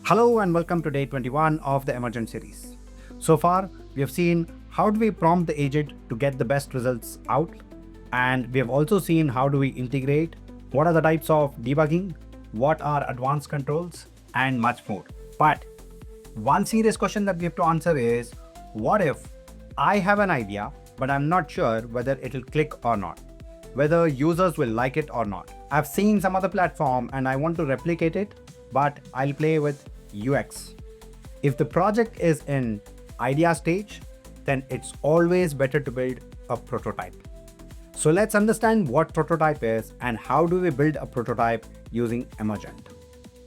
Hello and welcome to day 21 of the Emergent series. So far, we have seen how do we prompt the agent to get the best results out, and we have also seen how do we integrate, what are the types of debugging, what are advanced controls, and much more. But one serious question that we have to answer is, what if I have an idea, but I'm not sure whether it'll click or not, whether users will like it or not. I've seen some other platform and I want to replicate it, but I'll play with UX. If the project is in idea stage, then it's always better to build a prototype. So let's understand what prototype is and how do we build a prototype using Emergent.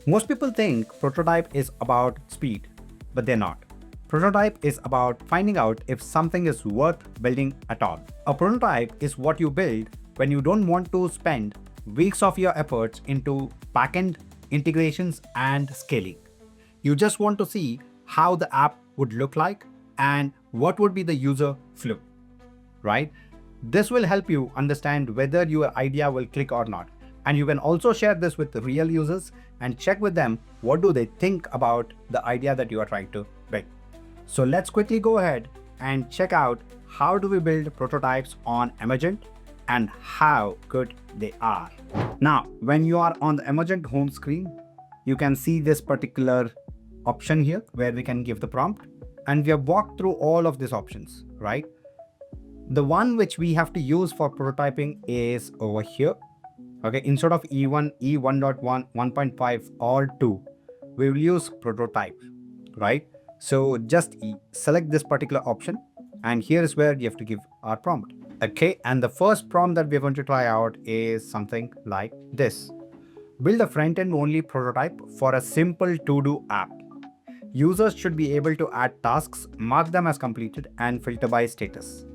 Most people think prototype is about speed, but they're not. Prototype is about finding out if something is worth building at all. A prototype is what you build when you don't want to spend weeks of your efforts into backend integrations and scaling. You just want to see how the app would look like and what would be the user flow, right? This will help you understand whether your idea will click or not. And you can also share this with the real users and check with them what do they think about the idea that you are trying to build. So let's quickly go ahead and check out how do we build prototypes on Emergent and how good they are. Now, when you are on the Emergent home screen, you can see this particular option here where we can give the prompt, and we have walked through all of these options, right? The one which we have to use for prototyping is over here. Okay, instead of E1, E1.1, 1.5 or 2, we will use prototype, right? So just select this particular option, and here is where you have to give our prompt. Okay, and the first prompt that we're going to try out is something like this. Build a front-end only prototype for a simple to-do app. Users should be able to add tasks, mark them as completed, and filter by status.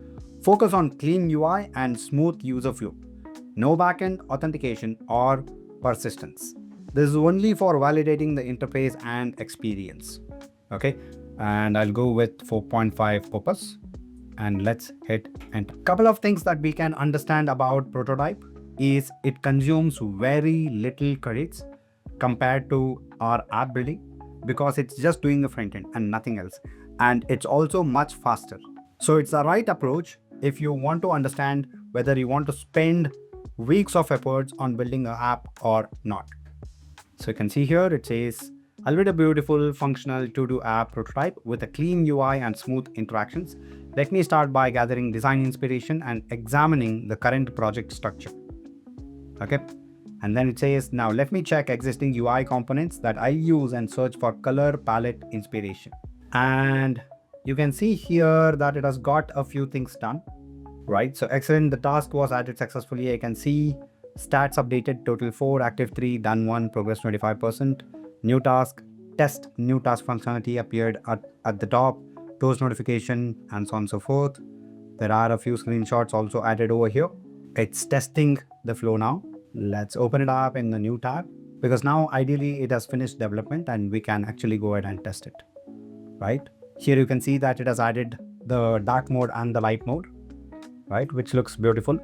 Focus on clean UI and smooth user flow. No backend authentication or persistence. This is only for validating the interface and experience. Okay, and I'll go with 4.5 purpose. And let's hit enter. Couple of things that we can understand about prototype is it consumes very little credits compared to our app building because it's just doing the front end and nothing else. And it's also much faster. So it's the right approach if you want to understand whether you want to spend weeks of efforts on building an app or not. So you can see here it says, I'll build a beautiful functional to-do app prototype with a clean UI and smooth interactions. Let me start by gathering design inspiration and examining the current project structure. Okay. And then it says, now let me check existing UI components that I use and search for color palette inspiration. And you can see here that it has got a few things done, right? So excellent, the task was added successfully. I can see stats updated, total 4, active 3, done 1, progress 25%. New task, test new task functionality appeared at the top, close notification, and so on and so forth. There are a few screenshots also added over here. It's testing the flow now. Let's open it up in the new tab because now ideally it has finished development and we can actually go ahead and test it, right? Here you can see that it has added the dark mode and the light mode, right? Which looks beautiful.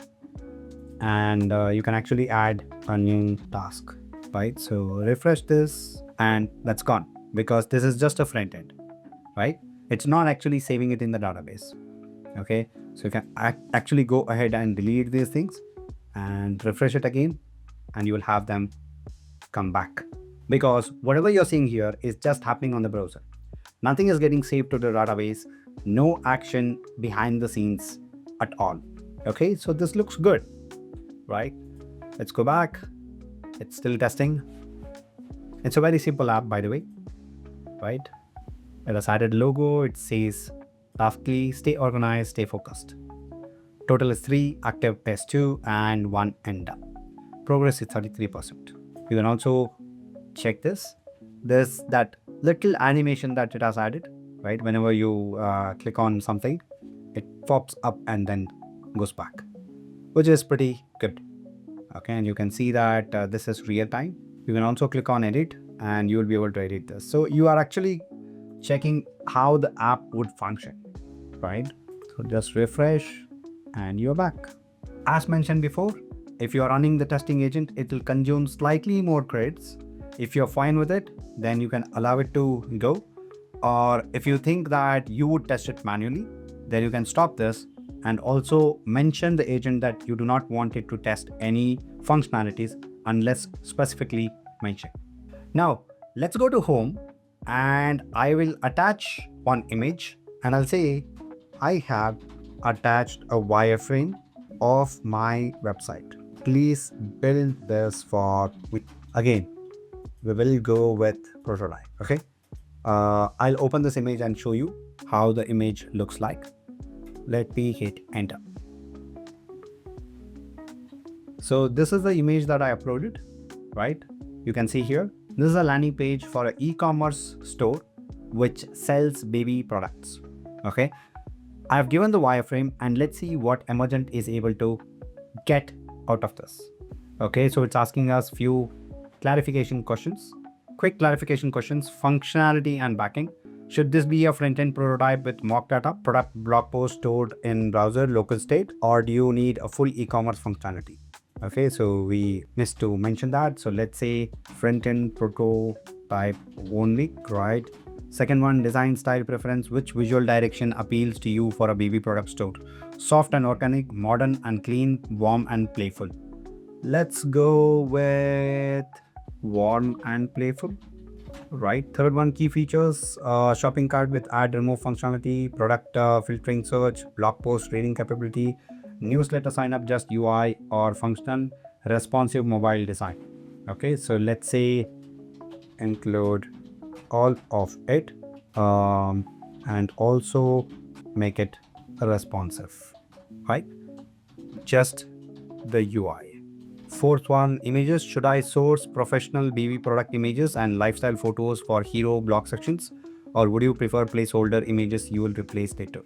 And you can actually add a new task, right? So refresh this and that's gone because this is just a front end, right? It's not actually saving it in the database. Okay, so you can actually go ahead and delete these things and refresh it again and you will have them come back because whatever you're seeing here is just happening on the browser. Nothing is getting saved to the database, no action behind the scenes at all. Okay, so this looks good, right? Let's go back. It's still testing. It's a very simple app, by the way, right? It has added logo. It says taskly, stay organized, stay focused. Total is 3, active test 2, and 1 end up. Progress is 33%. You can also check this. There's that little animation that it has added, right? Whenever you click on something, it pops up and then goes back, which is pretty good. Okay, and you can see that this is real time. You can also click on edit and you will be able to edit this. So you are actually checking how the app would function, right? So just refresh and you're back. As mentioned before, if you're running the testing agent, it will consume slightly more credits If you're fine with it, then you can allow it to go. Or if you think that you would test it manually, then you can stop this and also mention the agent that you do not want it to test any functionalities unless specifically mentioned. Now, let's go to home and I will attach one image and I'll say I have attached a wireframe of my website. Please build this for me. Again, we will go with prototype. Okay. I'll open this image and show you how the image looks like. Let me hit enter. So this is the image that I uploaded, right? You can see here, this is a landing page for an e-commerce store which sells baby products. Okay. I've given the wireframe and let's see what Emergent is able to get out of this. Okay. So it's asking us few clarification questions, quick clarification questions, functionality and backend. Should this be a front-end prototype with mock data, product blog post stored in browser local state, or do you need a full e-commerce functionality? Okay, so we missed to mention that. So let's say front-end prototype only, right? Second one, design style preference. Which visual direction appeals to you for a baby product store? Soft and organic, modern and clean, warm and playful. Let's go with warm and playful. Right. Third one, key features, shopping cart with add remove functionality, product filtering search, blog post reading capability, newsletter sign up, just UI or functional, responsive mobile design. Okay, so let's say include all of it and also make it responsive, right? Just the UI. Fourth one, images. Should I source professional baby product images and lifestyle photos for hero blog sections, or would you prefer placeholder images you will replace later?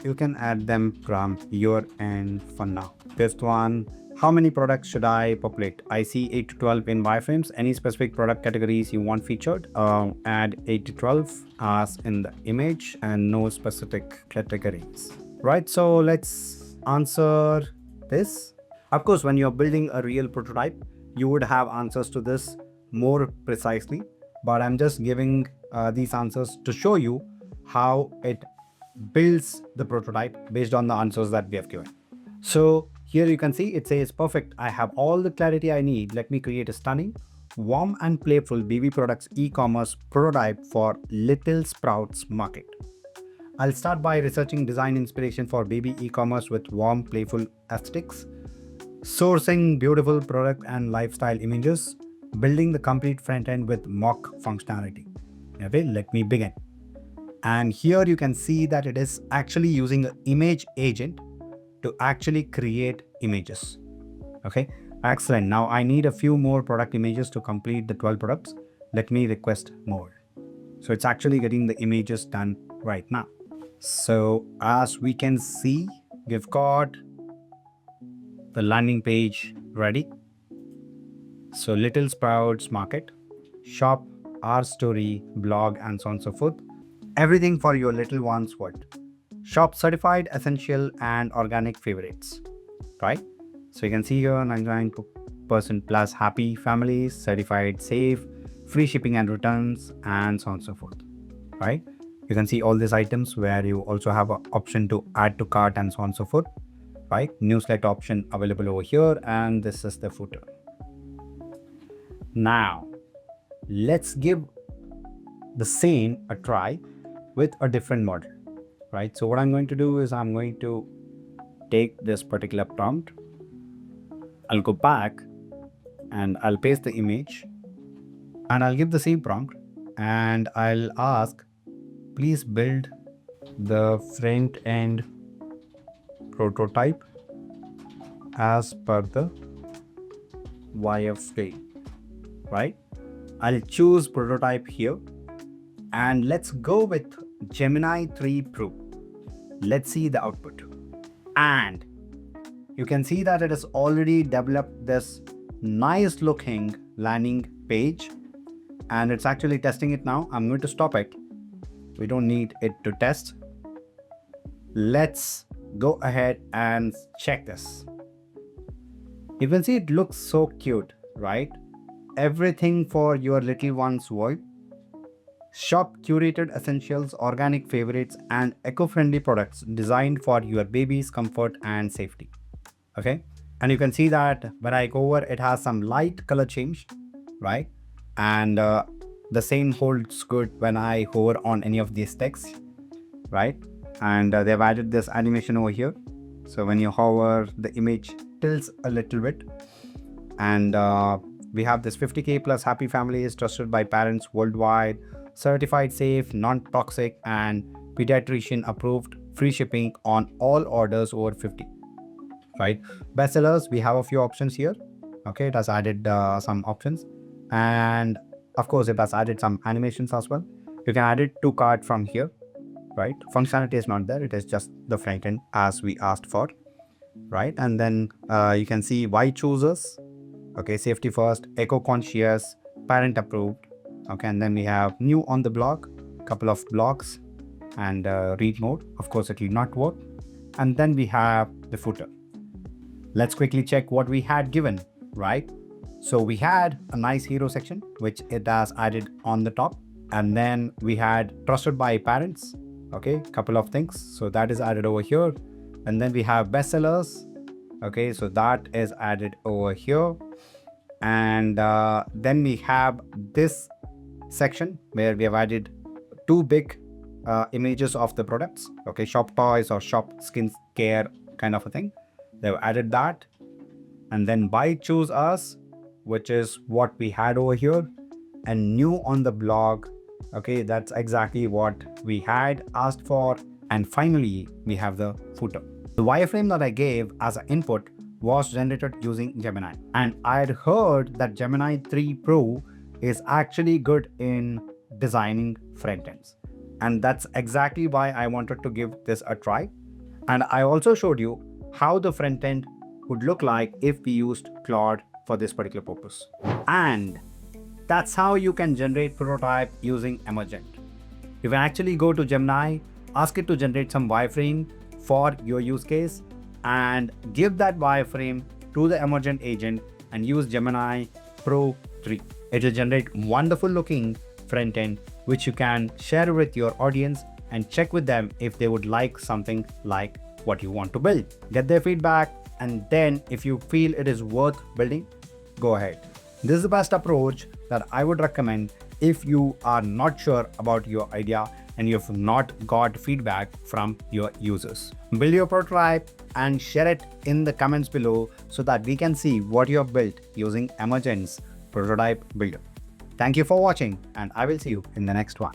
You can add them from your end for now. Fifth one, how many products should I populate? I see 8 to 12 in wireframes. Any specific product categories you want featured? Add 8 to 12 as in the image and no specific categories. Right, so let's answer this. Of course, when you're building a real prototype, you would have answers to this more precisely, but I'm just giving these answers to show you how it builds the prototype based on the answers that we have given. So here you can see it says, perfect, I have all the clarity I need. Let me create a stunning, warm and playful baby products e-commerce prototype for Little Sprouts Market. I'll start by researching design inspiration for baby e-commerce with warm, playful aesthetics, sourcing beautiful product and lifestyle images, building the complete front end with mock functionality. Okay, let me begin. And here you can see that it is actually using an image agent to actually create images. Okay, excellent. Now I need a few more product images to complete the 12 products. Let me request more. So it's actually getting the images done right now. So as we can see, we've got the landing page ready. So Little Sprouts Market, shop, our story, blog, and so on and so forth. Everything for your little one's world. Shop certified, essential, and organic favorites, right? So you can see here 99% plus happy families, certified safe, free shipping and returns, and so on and so forth, right? You can see all these items where you also have an option to add to cart and so on and so forth, right? Newsletter option available over here, and this is the footer. Now, let's give the same a try with a different model, right? So what I'm going to do is I'm going to take this particular prompt. I'll go back and I'll paste the image and I'll give the same prompt and I'll ask, please build the front end prototype as per the wireframe, right? I'll choose prototype here and let's go with Gemini 3 Pro. Let's see the output. And you can see that it has already developed this nice looking landing page and it's actually testing it now. I'm going to stop it. We don't need it to test. Let's go ahead and check this. You can see it looks so cute, right? everything for your little one's world. Shop curated essentials, organic favorites, and eco-friendly products designed for your baby's comfort and safety. Okay, and you can see that when I go over, it has some light color change, right? And the same holds good when I hover on any of these texts, right? And they've added this animation over here. So when you hover, the image tilts a little bit. And we have this 50K plus happy families trusted by parents worldwide, certified safe, non-toxic, and pediatrician approved, free shipping on all orders over 50, right? Bestsellers, we have a few options here. Okay, it has added some options, and of course it has added some animations as well. You can add it to cart from here, right? Functionality is not there, it is just the front end as we asked for, right? And then you can see why choosers. Okay, safety first, eco-conscious, parent approved. Okay, and then we have new on the blog, couple of blogs, and read mode. Of course, it will not work. And then we have the footer. Let's quickly check what we had given, right? So we had a nice hero section, which it has added on the top. And then we had trusted by parents. Okay, couple of things. So that is added over here. And then we have bestsellers. Okay, so that is added over here. And then we have this section where we have added two big images of the products. Okay, shop toys or shop skin care kind of a thing. They've added that. And then buy choose us, which is what we had over here, and new on the blog. Okay, that's exactly what we had asked for. And finally, we have the footer. The wireframe that I gave as an input was generated using Gemini. And I had heard that Gemini 3 Pro is actually good in designing front ends. And that's exactly why I wanted to give this a try. And I also showed you how the front end would look like if we used Claude for this particular purpose. And that's how you can generate prototype using Emergent. You can actually go to Gemini, ask it to generate some wireframe for your use case, and give that wireframe to the Emergent agent and use Gemini Pro 3. It will generate wonderful looking front end, which you can share with your audience and check with them if they would like something like what you want to build. Get their feedback, and then if you feel it is worth building, go ahead. This is the best approach that I would recommend if you are not sure about your idea and you have not got feedback from your users. Build your prototype and share it in the comments below so that we can see what you have built using Emergent's prototype builder. Thank you for watching, and I will see you in the next one.